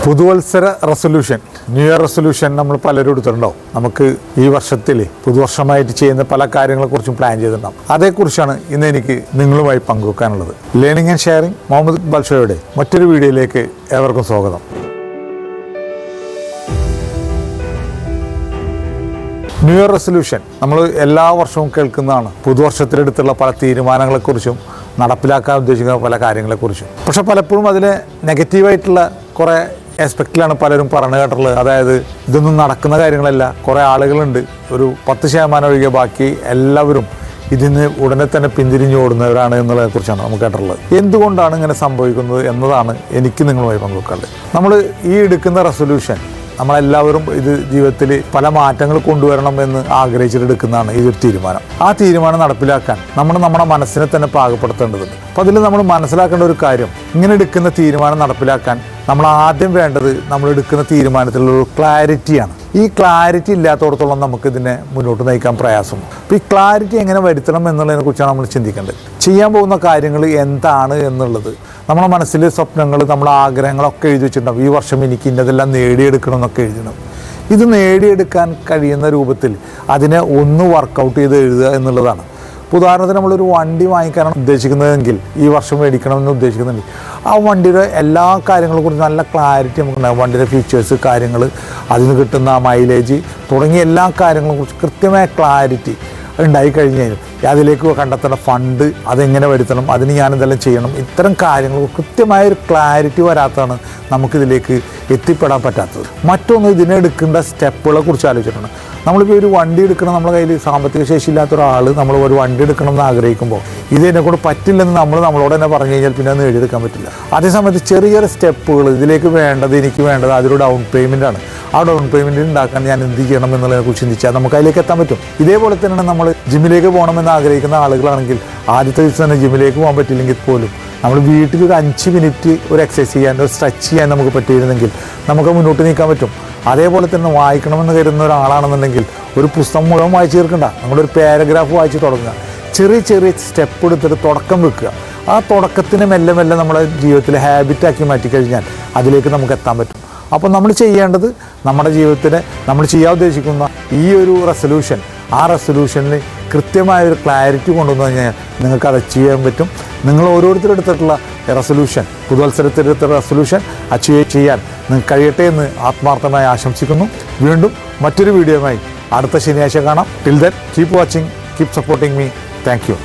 പുതുവത്സര resolution, new year resolution നമ്മൾ പലരും എടുത്തിട്ടുണ്ടാവും. നമുക്ക് ഈ വർഷത്തിൽ പുതുവർഷമായിട്ട് ചെയ്യുന്ന പല കാര്യങ്ങളെക്കുറിച്ചും പ്ലാൻ ചെയ്തിട്ടുണ്ടാവും. അതേക്കുറിച്ചാണ് ഇന്ന് എനിക്ക് നിങ്ങളുമായി പങ്കുവെക്കാനുള്ളത്. Learning and sharing Muhammad Iqbal ഷോയുടെ മറ്റൊരു വീഡിയോയിലേക്ക് ഏവർക്കും സ്വാഗതം. ന്യൂ ഇയർ റെസൊല്യൂഷൻ നമ്മൾ എല്ലാ വർഷവും കേൾക്കുന്നതാണ്. പുതുവർഷത്തിലെടുത്തുള്ള പല തീരുമാനങ്ങളെക്കുറിച്ചും നടപ്പിലാക്കാൻ ഉദ്ദേശിക്കുന്ന പല കാര്യങ്ങളെക്കുറിച്ചും. പക്ഷെ പലപ്പോഴും അതിൽ നെഗറ്റീവായിട്ടുള്ള കുറേ ആസ്പെക്റ്റിലാണ് പലരും പറഞ്ഞു കേട്ടിട്ടുള്ളത്. അതായത് ഇതൊന്നും നടക്കുന്ന കാര്യങ്ങളല്ല, കുറേ ആളുകളുണ്ട്, ഒരു 10% ഒഴികെ ബാക്കി എല്ലാവരും ഇതിന് ഉടനെ തന്നെ പിന്തിരിഞ്ഞു ഓടുന്നവരാണ് എന്നുള്ളതിനെക്കുറിച്ചാണ് നമുക്ക് കേട്ടിട്ടുള്ളത്. എന്തുകൊണ്ടാണ് ഇങ്ങനെ സംഭവിക്കുന്നത് എന്നതാണ് എനിക്ക് നിങ്ങളുമായി പങ്കുവെക്കാനുള്ളത്. നമ്മൾ ഈ എടുക്കുന്ന റെസൊല്യൂഷൻ നമ്മളെല്ലാവരും ഇത് ജീവിതത്തിൽ പല മാറ്റങ്ങൾ കൊണ്ടുവരണം എന്ന് ആഗ്രഹിച്ചിട്ടെടുക്കുന്നതാണ് ഇതൊരു തീരുമാനം. ആ തീരുമാനം നടപ്പിലാക്കാൻ നമ്മുടെ മനസ്സിനെ തന്നെ പാകപ്പെടുത്തേണ്ടതുണ്ട്. അപ്പോൾ അതിൽ നമ്മൾ മനസ്സിലാക്കേണ്ട ഒരു കാര്യം, ഇങ്ങനെ എടുക്കുന്ന തീരുമാനം നടപ്പിലാക്കാൻ നമ്മൾ ആദ്യം വേണ്ടത് നമ്മൾ എടുക്കുന്ന തീരുമാനത്തിലുള്ള ഒരു ക്ലാരിറ്റിയാണ്. ഈ ക്ലാരിറ്റി ഇല്ലാത്തടത്തോളം നമുക്കിതിനെ മുന്നോട്ട് നയിക്കാൻ പ്രയാസമുണ്ട്. അപ്പോൾ ഈ ക്ലാരിറ്റി എങ്ങനെ വരുത്തണം എന്നുള്ളതിനെ കുറിച്ചാണ് നമ്മൾ ചിന്തിക്കേണ്ടത്. ചെയ്യാൻ പോകുന്ന കാര്യങ്ങൾ എന്താണ് എന്നുള്ളത്, നമ്മുടെ മനസ്സിലെ സ്വപ്നങ്ങൾ, നമ്മുടെ ആഗ്രഹങ്ങളൊക്കെ എഴുതി വെച്ചിട്ടുണ്ടാവും. ഈ വർഷം എനിക്ക് ഇന്നതെല്ലാം നേടിയെടുക്കണം എന്നൊക്കെ എഴുതണം. ഇത് നേടിയെടുക്കാൻ കഴിയുന്ന രൂപത്തിൽ അതിനെ ഒന്ന് വർക്കൗട്ട് ചെയ്ത് എഴുതുക എന്നുള്ളതാണ്. ഉദാഹരണത്തിന് നമ്മളൊരു വണ്ടി വാങ്ങിക്കാനാണ് ഉദ്ദേശിക്കുന്നതെങ്കിൽ, ഈ വർഷം മേടിക്കണമെന്ന് ഉദ്ദേശിക്കുന്നുണ്ട്, ആ വണ്ടിയുടെ എല്ലാ കാര്യങ്ങളെക്കുറിച്ച് നല്ല ക്ലാരിറ്റി നമുക്കുണ്ടാകും. വണ്ടിയുടെ ഫീച്ചേഴ്സ്, കാര്യങ്ങൾ, അതിന് കിട്ടുന്ന മൈലേജ് തുടങ്ങിയ എല്ലാ കാര്യങ്ങളെക്കുറിച്ച് കൃത്യമായ ക്ലാരിറ്റി ഉണ്ടായിക്കഴിഞ്ഞ് കഴിഞ്ഞാൽ അതിലേക്ക് കണ്ടെത്തേണ്ട ഫണ്ട്, അതെങ്ങനെ വരുത്തണം, അതിന് ഞാനെന്തെല്ലാം ചെയ്യണം, ഇത്തരം കാര്യങ്ങൾ കൃത്യമായൊരു ക്ലാരിറ്റി വരാത്തതാണ് നമുക്കിതിലേക്ക് എത്തിപ്പെടാൻ പറ്റാത്തത്. മറ്റൊന്ന്, ഇതിനെടുക്കേണ്ട സ്റ്റെപ്പുകളെ കുറിച്ച് ആലോചിച്ചിട്ടുണ്ട്. നമ്മളിപ്പോൾ ഒരു വണ്ടി എടുക്കണം, നമ്മുടെ കയ്യിൽ സാമ്പത്തിക ശേഷി ഇല്ലാത്ത ഒരാൾ നമ്മൾ ഒരു വണ്ടി എടുക്കണം എന്ന് ആഗ്രഹിക്കുമ്പോൾ ഇതിനെക്കൊണ്ട് പറ്റില്ലെന്ന് നമ്മളോട് തന്നെ പറഞ്ഞു കഴിഞ്ഞാൽ പിന്നെ അത് നേടിയെടുക്കാൻ പറ്റില്ല. അതേസമയത്ത് ചെറിയ സ്റ്റെപ്പുകൾ, ഇതിലേക്ക് വേണ്ടത്, എനിക്ക് വേണ്ടത് അതൊരു ഡൗൺ പേയ്മെൻറ്റാണ്. ആ ഡൗൺ പേയ്മെൻറ്റ് ഉണ്ടാക്കാൻ ഞാൻ എന്ത് ചെയ്യണം എന്നുള്ളതിനെക്കുറിച്ച് ചിന്തിച്ചാൽ നമുക്ക് അതിലേക്ക് എത്താൻ പറ്റും. ഇതേപോലെ തന്നെയാണ് നമ്മൾ ജിമ്മിലേക്ക് പോകണമെന്ന് ആഗ്രഹിക്കുന്ന ആളുകളാണെങ്കിൽ ആദ്യത്തെ ദിവസം തന്നെ ജിമ്മിലേക്ക് പോകാൻ പറ്റില്ലെങ്കിൽ പോലും നമ്മൾ വീട്ടിൽ ഒരു 5 മിനിറ്റ് ഒരു എക്സസൈസ് ചെയ്യാൻ, ഒരു സ്ട്രെച്ച് ചെയ്യാൻ നമുക്ക് പറ്റിയിരുന്നെങ്കിൽ നമുക്ക് മുന്നോട്ട് നീക്കാൻ പറ്റും. അതേപോലെ തന്നെ വായിക്കണമെന്ന് കരുതുന്ന ഒരാളാണെന്നുണ്ടെങ്കിൽ ഒരു പുസ്തകം മുഴുവൻ വായിച്ച് തീർക്കണ്ട, നമ്മളൊരു പാരഗ്രാഫ് വായിച്ച് തുടങ്ങുക. ചെറിയ ചെറിയ സ്റ്റെപ്പ് എടുത്തിട്ട് തുടക്കം വെക്കുക. ആ തുടക്കത്തിന് മെല്ലെ മെല്ലെ നമ്മുടെ ജീവിതത്തിൽ ഹാബിറ്റാക്കി മാറ്റിക്കഴിഞ്ഞാൽ അതിലേക്ക് നമുക്ക് എത്താൻ പറ്റും. അപ്പോൾ നമ്മൾ ചെയ്യേണ്ടത്, നമ്മുടെ ജീവിതത്തിൽ നമ്മൾ ചെയ്യാൻ ഉദ്ദേശിക്കുന്ന ഈ ഒരു റെസൊല്യൂഷൻ, ആ റെസൊല്യൂഷനിൽ കൃത്യമായൊരു ക്ലാരിറ്റി കൊണ്ടുവന്നു കഴിഞ്ഞാൽ നിങ്ങൾക്ക് അത് അച്ചീവ് ചെയ്യാൻ പറ്റും. നിങ്ങൾ ഓരോരുത്തരും എടുത്തിട്ടുള്ള റെസൊല്യൂഷൻ, പുതുവത്സരത്തിലെടുത്ത റെസൊല്യൂഷൻ അച്ചീവ് ചെയ്യാൻ നിങ്ങൾക്ക് കഴിയട്ടെ എന്ന് ആത്മാർത്ഥമായി ആശംസിക്കുന്നു. വീണ്ടും മറ്റൊരു വീഡിയോയുമായി അടുത്ത ശനിയാഴ്ച കാണാം. Till then keep watching, keep supporting me. Thank you.